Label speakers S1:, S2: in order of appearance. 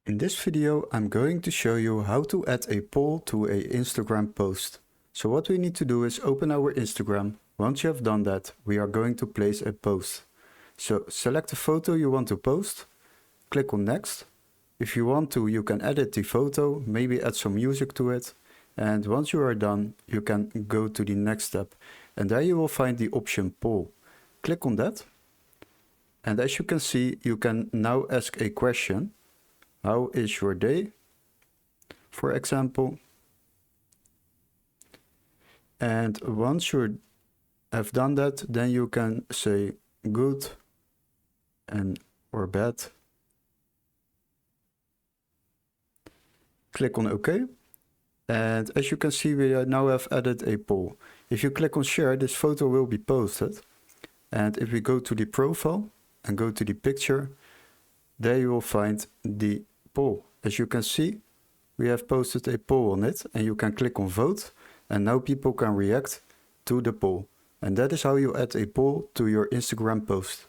S1: In this video, I'm going to show you how to add a poll to an Instagram post. So what we need to do is open our Instagram. Once you have done that, we are going to place a post. So select the photo you want to post, click on next. If you want to, you can edit the photo, maybe add some music to it. And once you are done, you can go to the next step. And there you will find the option poll. Click on that. And as you can see, you can now ask a question. How is your day? For example. And once you have done that, then you can say good and or bad. Click on OK. And as you can see, we now have added a poll. If you click on share, this photo will be posted. And if we go to the profile and go to the picture, there you will find the poll. As you can see, we have posted a poll on it, and you can click on vote, and now people can react to the poll. And that is how you add a poll to your Instagram post.